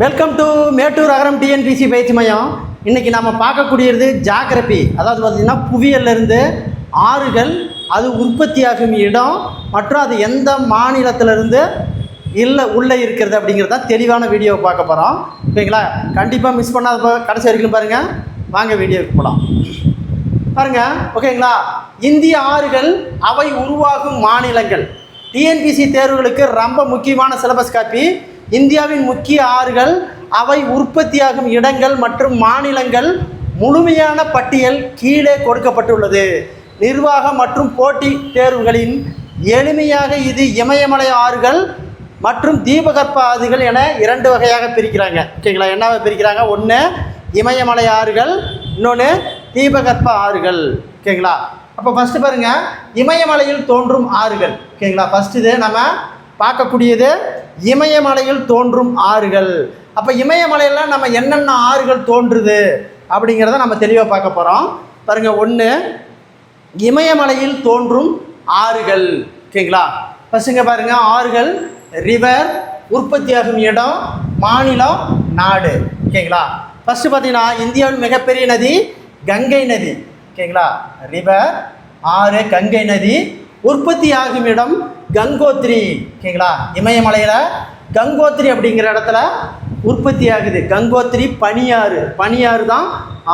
Welcome to Mettur Agaram TNPSC பயிற்சி மையம். இன்றைக்கி நம்ம பார்க்கக்கூடியது ஜாகிரபி, அதாவது பார்த்திங்கன்னா புவியியலிருந்து ஆறுகள் அது உற்பத்தியாகும் இடம் மற்றும் அது எந்த மாநிலத்திலிருந்து உள்ளே இருக்கிறது அப்படிங்கிறது தான் தெளிவான வீடியோவை பார்க்க போகிறோம். ஓகேங்களா? கண்டிப்பாக மிஸ் பண்ணாத கடைசி வரைக்கும் பாருங்கள். வாங்க வீடியோவுக்கு போகலாம். பாருங்கள். ஓகேங்களா? இந்திய ஆறுகள் அவை உருவாகும் மாநிலங்கள். டிஎன்பிசி தேர்வுகளுக்கு ரொம்ப முக்கியமான சிலபஸ் காப்பி. இந்தியாவின் முக்கிய ஆறுகள் அவை உற்பத்தியாகும் இடங்கள் மற்றும் மாநிலங்கள் முழுமையான பட்டியல் கீழே கொடுக்கப்பட்டுள்ளது. நிர்வாக மற்றும் போட்டி தேர்வுகளின் எளிமையாக இது இமயமலை ஆறுகள் மற்றும் தீபகற்ப ஆறுகள் என இரண்டு வகையாக பிரிக்கிறாங்க. ஓகேங்களா? என்னவா பிரிக்கிறாங்க? ஒன்று இமயமலை ஆறுகள், இன்னொன்று தீபகற்ப ஆறுகள். ஓகேங்களா? அப்போ ஃபஸ்ட்டு பாருங்கள், இமயமலையில் தோன்றும் ஆறுகள். ஓகேங்களா? ஃபஸ்ட்டு இது நம்ம பார்க்கக்கூடியது இமயமலையில் தோன்றும் ஆறுகள். அப்போ இமயமலையில் நம்ம என்னென்ன ஆறுகள் தோன்றுது அப்படிங்கிறத நம்ம தெளிவாக பார்க்க போகிறோம். பாருங்கள். ஒன்று இமயமலையில் தோன்றும் ஆறுகள். ஓகேங்களா? ஃபஸ்ட்டுங்க பாருங்கள், ஆறுகள் ரிவர், உற்பத்தியாகும் இடம், மாநிலம், நாடு. ஓகேங்களா? ஃபஸ்ட்டு பார்த்தீங்கன்னா இந்தியாவின் மிகப்பெரிய நதி கங்கை நதி. ஓகேங்களா? ரிவர், ஆறு, கங்கை நதி. உற்பத்தி ஆகும் இடம் கங்கோத்ரி. ஓகேங்களா? இமயமலையில் கங்கோத்ரி அப்படிங்கிற இடத்துல உற்பத்தி ஆகுது. கங்கோத்ரி பனியாறு, பனியாறு தான்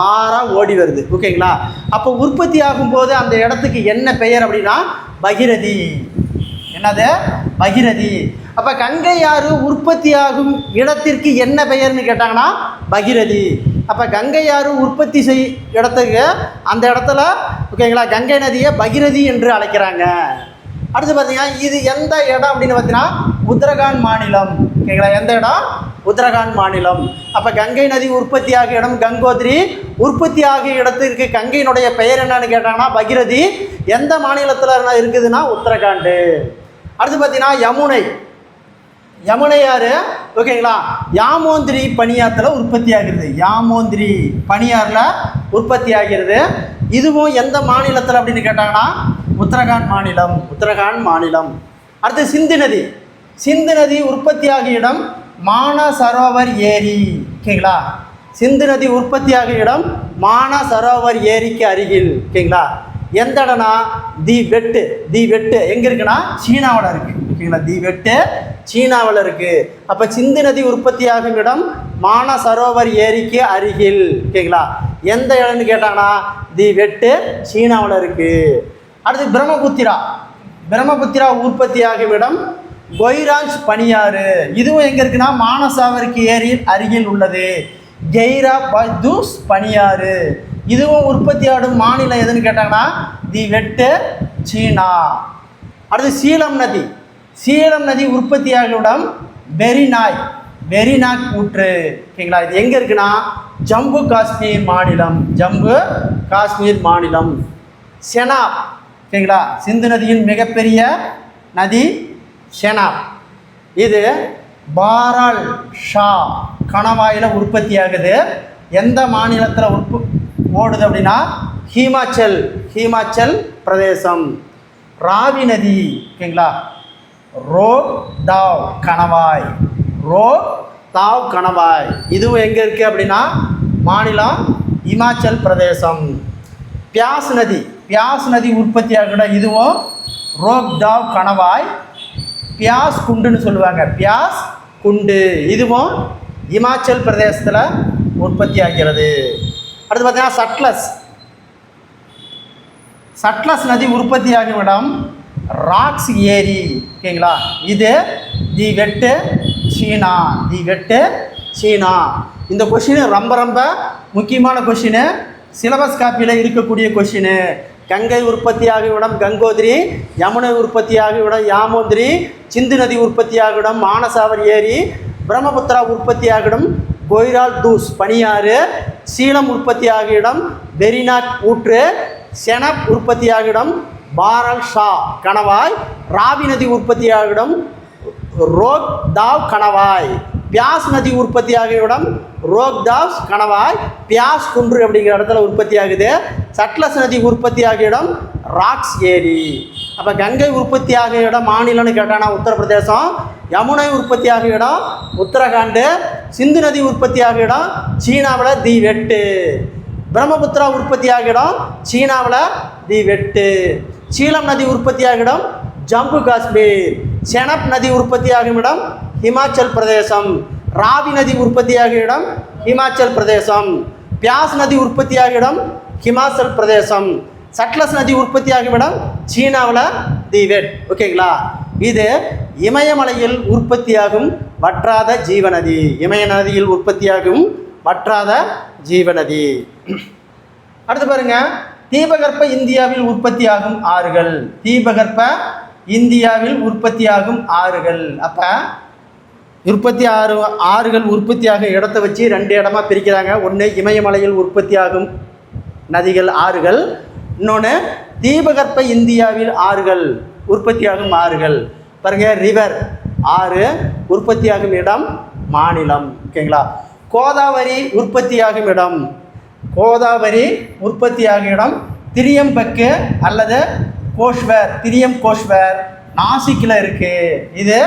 ஆறாக ஓடி வருது. ஓகேங்களா? அப்போ உற்பத்தி ஆகும்போது அந்த இடத்துக்கு என்ன பெயர் அப்படின்னா பகிரதி. என்னது? பகிரதி. அப்போ கங்கை ஆறு உற்பத்தி ஆகும் இடத்திற்கு என்ன பெயர்னு கேட்டாங்கன்னா பகிரதி. அப்போ கங்கை ஆறு உற்பத்தி இடத்துக்கு அந்த இடத்துல ஓகேங்களா கங்கை நதியை பகிரதி என்று அழைக்கிறாங்க. அடுத்து பார்த்தீங்கன்னா இது எந்த இடம் அப்படின்னு பார்த்தீங்கன்னா உத்தரகாண்ட் மாநிலம். ஓகேங்களா? எந்த இடம்? உத்தரகாண்ட் மாநிலம். அப்போ கங்கை நதி உற்பத்தி ஆகிய இடம் கங்கோத்ரி. உற்பத்தி ஆகிய இடத்திற்கு கங்கையினுடைய பெயர் என்னன்னு கேட்டாங்கன்னா பகிரதி. எந்த மாநிலத்தில் இருக்குதுன்னா உத்தரகாண்டு. அடுத்து பார்த்தீங்கன்னா யமுனை. யமுனை ஆறு ஓகேங்களா யாமோந்திரி பனியாற்றில் உற்பத்தி ஆகிறது. யாமோந்திரி பனியாறில் உற்பத்தி ஆகிறது. இதுவும் எந்த மாநிலத்தில் அப்படின்னு கேட்டாங்கன்னா உத்தரகாண்ட் மாநிலம். உத்தரகாண்ட் மாநிலம். அடுத்து சிந்து நதி. சிந்து நதி உற்பத்தி ஆகிய இடம் மானசரோவர் ஏரி. ஓகேங்களா? சிந்து நதி உற்பத்தி ஆகிய இடம் மானசரோவர் ஏரிக்கு அருகில். ஓகேங்களா? எந்த இடம்னா தி வெட்டு. தி வெட்டு எங்கே இருக்குன்னா சீனாவில் இருக்குது. ஓகேங்களா? தி வெட்டு சீனாவில் இருக்குது. அப்போ சிந்து நதி உற்பத்தி ஆகும் இடம் மானசரோவர் ஏரிக்கு அருகில். ஓகேங்களா? எந்த இடம்னு கேட்டாங்கன்னா தி வெட்டு சீனாவில் இருக்குது. அடுத்து பிரம்மபுத்திரா. பிரம்மபுத்திரா உற்பத்தி ஆகும் இடம் கொய்ராஞ்ச் பனியாறு. இதுவும் எங்கே இருக்குன்னா மானசரோவருக்கு ஏரி அருகில் உள்ளது. கெய்ரா பதூஸ் பனியாறு. இதுவும் உற்பத்தி ஆடும் மாநிலம் எதுன்னு கேட்டாங்கன்னா தி வெட்டு சீனா. அடுத்து சீலம் நதி. சீலம் நதி உற்பத்தி ஆகும் இடம் பெரிநாய். பெரிநாக் ஊற்று. ஓகேங்களா? இது எங்கே இருக்குன்னா ஜம்மு காஷ்மீர் மாநிலம். ஜம்மு காஷ்மீர் மாநிலம். செனாப். ஓகேங்களா? சிந்து நதியின் மிகப்பெரிய நதி செனாப். இது பாரால் ஷா கணவாயில் உற்பத்தி ஆகுது. எந்த மாநிலத்தில் ஓடுது அப்படின்னா ஹிமாச்சல். ஹிமாச்சல் பிரதேசம். ராவி நதி. ஓகேங்களா? ரோக் தாவ் கணவாய். ரோக் தாவ் கணவாய். இதுவும் எங்கே இருக்குது அப்படின்னா மாநிலம் இமாச்சல் பிரதேசம். பியாஸ் நதி. பியாஸ் நதி உற்பத்தி ஆகிற இதுவும் ரோக் தாவ் கணவாய். பியாஸ் குண்டுன்னு சொல்லுவாங்க. பியாஸ் குண்டு. இதுவும் இமாச்சல் பிரதேசத்தில் உற்பத்தி ஆகிறது. அடுத்து பார்த்தீங்கன்னா சட்லஸ். சட்லஸ் நதி உற்பத்தி ஆகும் இடம் ராக்ஸ் ஏரி. ஓகேங்களா? இது தி வெட்டு சீனா. தி வெட்டு சீனா. இந்த கொஷின் ரொம்ப ரொம்ப முக்கியமான கொஷின். சிலபஸ் காப்பியில் இருக்கக்கூடிய கொஷின். கங்கை உற்பத்தி ஆகும் இடம் கங்கோத்ரி. யமுனை உற்பத்தி ஆகும் இடம் யாமோந்திரி. சிந்து நதி உற்பத்தி ஆகும் இடம் மானசரோவர் ஏரி. பிரம்மபுத்திரா உற்பத்தி ஆகும் இடம் கொய்ரால் தூஸ் பனியாறு. சீலம் உற்பத்தி ஆகிய இடம் பெரிநாக் ஊற்று. செனப் உற்பத்தி ஆகிய இடம் பாரல் ஷா கணவாய். ராவி நதி உற்பத்தி ஆகிய இடம் ரோக் தாவ் கணவாய். பியாஸ் நதி உற்பத்தி ஆகிய இடம் ரோக் தாவ் கணவாய். பியாஸ் குன்று அப்படிங்கிற இடத்துல உற்பத்தி ஆகுது. சட்லஸ் நதி உற்பத்தி ஆகிய இடம் ராக்ஸ் ஏரி. அப்போ கங்கை உற்பத்தி ஆகிய இடம் மாநிலம்னு கேட்டானா உத்தரப்பிரதேசம். யமுனை உற்பத்தி ஆகிய இடம் உத்தரகாண்டு. சிந்து நதி உற்பத்தியாகும் இடம் சீனாவில் தி வெட்டு. பிரம்மபுத்திரா உற்பத்தியாகும் இடம் சீனாவில் தி வெட்டு. சீலம் நதி உற்பத்தியாகும் இடம் ஜம்மு காஷ்மீர். செனப் நதி உற்பத்தியாகும் இடம் ஹிமாச்சல் பிரதேசம். ராவி நதி உற்பத்தியாகும் இடம் ஹிமாச்சல் பிரதேசம். பியாஸ் நதி உற்பத்தியாகும் இடம் ஹிமாச்சல் பிரதேசம். சட்லஸ் நதி உற்பத்தியாகும் இடம் சீனாவில் தி வெட். ஓகேங்களா? இது இமயமலையில் உற்பத்தியாகும் வற்றாத ஜீவநதி. இமய நதியில் உற்பத்தியாகும் வற்றாத ஜீவநதி. அடுத்து பாருங்க, தீபகற்ப இந்தியாவில் உற்பத்தியாகும் ஆறுகள். தீபகற்ப இந்தியாவில் உற்பத்தியாகும் ஆறுகள். அப்போ ஆறுகள் உற்பத்தியாகும் இடத்த வச்சு 2 இடமா பிரிக்கிறாங்க. ஒன்று இமயமலையில் உற்பத்தியாகும் நதிகள் ஆறுகள், இன்னொன்று தீபகற்ப இந்தியாவில் ஆறுகள் உற்பத்தியாகும் ஆறுகள். பாருங்க, ரிவர் ஆறு உற்பத்தியாகும் இடம் மாநிலம். ஓகேங்களா? கோதாவரி உற்பத்தியாகும் இடம் திரியம்பக்கு அல்லது கோஷ்வர். கோஷ்வர் நாசிக்கில் இருக்கு. இது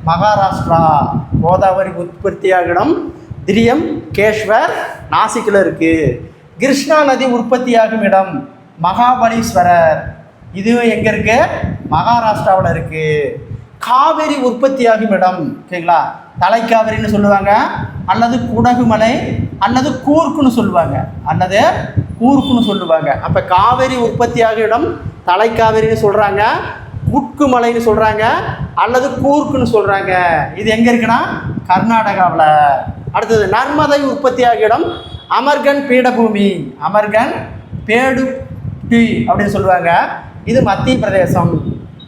மகாராஷ்டிரா. கோதாவரி உற்பத்தியாகும் இடம் திரியம்பேஸ்வர் நாசிக்கில் இருக்கு. கிருஷ்ணா நதி உற்பத்தியாகும் இடம் மகாபலீஸ்வரர். இதுவும் எங்கே இருக்கு? மகாராஷ்டிராவில் இருக்கு. காவிரி உற்பத்தியாகும் இடம், ஓகேங்களா, தலைக்காவிரின்னு சொல்லுவாங்க, அல்லது குடகுமலை, அல்லது கூர்க்குன்னு சொல்லுவாங்க. அப்போ காவிரி உற்பத்தியாகும் இடம் தலைக்காவிரின்னு சொல்கிறாங்க, குட்குமலைன்னு சொல்கிறாங்க, அல்லது கூர்க்குன்னு சொல்கிறாங்க. இது எங்கே இருக்குன்னா கர்நாடகாவில். அடுத்தது நர்மதை உற்பத்தியாகும் இடம் அமர்கன் பீடபூமி. அப்படின்னு சொல்லுவாங்க. இது மத்திய பிரதேசம்.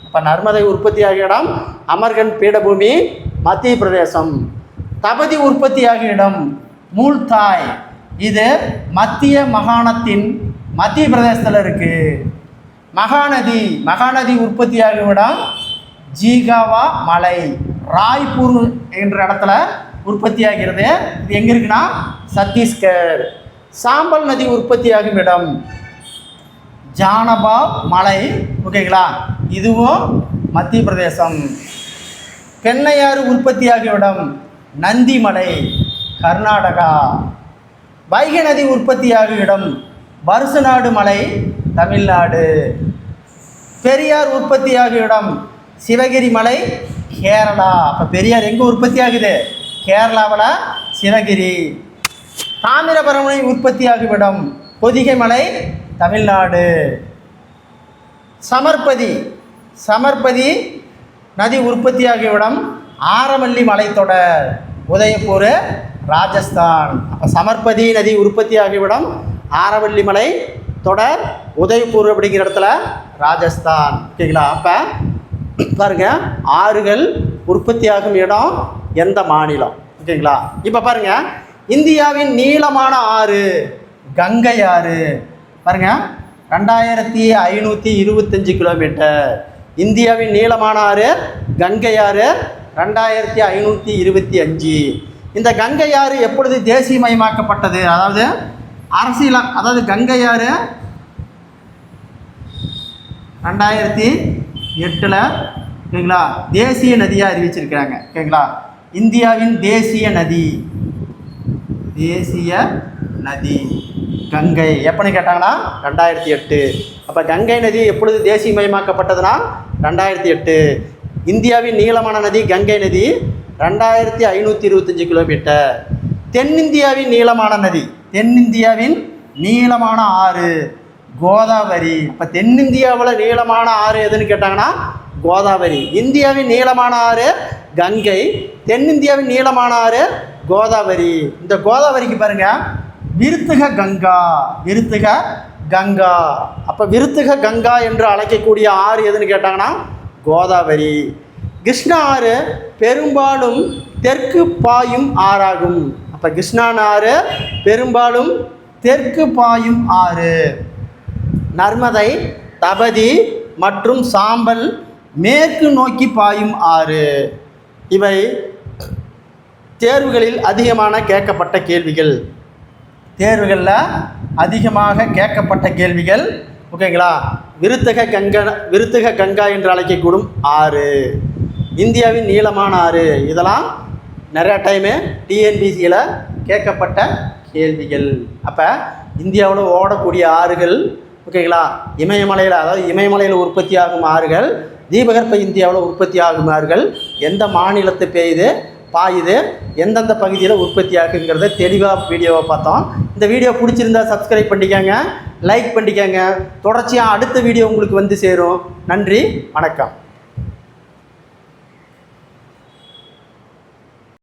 இப்போ நர்மதை உற்பத்தியாகும் இடம் அமர்கன் பீடபூமி, மத்திய பிரதேசம். தபதி உற்பத்தியாகும் இடம் மூல்தாய். இது மத்திய மாகாணத்தின் மத்திய பிரதேசத்தில் இருக்குது. மகாநதி உற்பத்தியாகும் இடம் ஜீகாவா மலை, ராய்ப்பூர் என்ற இடத்துல உற்பத்தியாகிறது. இது எங்கே இருக்குன்னா சத்தீஸ்கர். சாம்பல் நதி உற்பத்தியாகும் இடம் ஜானபா மலை. ஓகேங்களா? இதுவும் மத்திய பிரதேசம். பெண்ணையாறு உற்பத்தியாகும் இடம் நந்திமலை, கர்நாடகா. வைகை நதி உற்பத்தியாகும் இடம் வருசநாடு மலை, தமிழ்நாடு. பெரியார் உற்பத்தியாகும் இடம் சிவகிரி மலை, கேரளா. அப்போ பெரியார் எங்கே உற்பத்தி ஆகுது? கேரளாவில் சிவகிரி. தாமிரபரணி உற்பத்தியாகும் இடம் பொதிகை மலை, தமிழ்நாடு. சமர்பதி நதி உற்பத்தியாகும் இடம் ஆரவல்லி மலைத்தொடர், உதயபூர், ராஜஸ்தான். அப்போ சமர்பதி நதி உற்பத்தியாகும் இடம் ஆரவல்லி மலை தொடர், உதய்பூர் அப்படிங்கிற இடத்துல ராஜஸ்தான். ஓகேங்களா? அப்போ பாருங்கள், ஆறுகள் உற்பத்தியாகும் இடம் எந்த மாநிலம்? ஓகேங்களா? இப்போ பாருங்கள், இந்தியாவின் நீளமான ஆறு கங்கை ஆறு. பாருங்கள், 2525 கிலோமீட்டர். இந்தியாவின் நீளமான ஆறு கங்கை ஆறு 2525. இந்த கங்கை ஆறு எப்பொழுது தேசியமயமாக்கப்பட்டது? அதாவது கங்கை ஆறு 2008 ஓகேங்களா தேசிய நதியாக அறிவிச்சிருக்கிறாங்க. ஓகேங்களா? இந்தியாவின் தேசிய நதி கங்கை எப்போன்னு கேட்டாங்கன்னா 2008. அப்போ கங்கை நதி எப்பொழுது தேசியமயமாக்கப்பட்டதுன்னா 2008. இந்தியாவின் நீளமான நதி கங்கை நதி 2525 கிலோமீட்டர். தென்னிந்தியாவின் நீளமான ஆறு கோதாவரி. இப்போ தென்னிந்தியாவில் நீளமான ஆறு எதுன்னு கேட்டாங்கன்னா கோதாவரி. இந்தியாவின் நீளமான ஆறு கங்கை, தென்னிந்தியாவின் நீளமான ஆறு கோதாவரி. இந்த கோதாவரிக்கு பாருங்கள் விருத்துக கங்கா. அப்போ விருத்துக கங்கா என்று அழைக்கக்கூடிய ஆறு எதுன்னு கேட்டாங்கன்னா கோதாவரி. கிருஷ்ணா ஆறு பெரும்பாலும் தெற்கு பாயும் ஆறாகும். அப்போ கிருஷ்ணா ஆறு பெரும்பாலும் தெற்கு பாயும் ஆறு. நர்மதை, தபதி மற்றும் சாம்பல் மேற்கு நோக்கி பாயும் ஆறு. இவை தேர்வுகளில் அதிகமாக கேட்கப்பட்ட கேள்விகள். ஓகேங்களா? விருத்தக கங்கா என்று அழைக்கக்கூடும் ஆறு, இந்தியாவின் நீளமான ஆறு. இதெல்லாம் நிறையா டைமு டிஎன்பிசியில் கேட்கப்பட்ட கேள்விகள். அப்போ இந்தியாவில் ஓடக்கூடிய ஆறுகள், ஓகேங்களா, இமயமலையில், அதாவது இமயமலையில் உற்பத்தி ஆகும் ஆறுகள், தீபகற்ப இந்தியாவில் உற்பத்தி ஆகும் ஆறுகள் எந்த மாநிலத்தை பாயுது, எந்தெந்த பகுதியில் உற்பத்தி ஆகுங்கிறத தெளிவாக வீடியோவை பார்த்தோம். இந்த வீடியோ பிடிச்சிருந்தா சப்ஸ்கிரைப் பண்ணிக்கோங்க, லைக் பண்ணிக்கோங்க. தொடர்ச்சியாக அடுத்த வீடியோ உங்களுக்கு வந்து சேரும். நன்றி, வணக்கம்.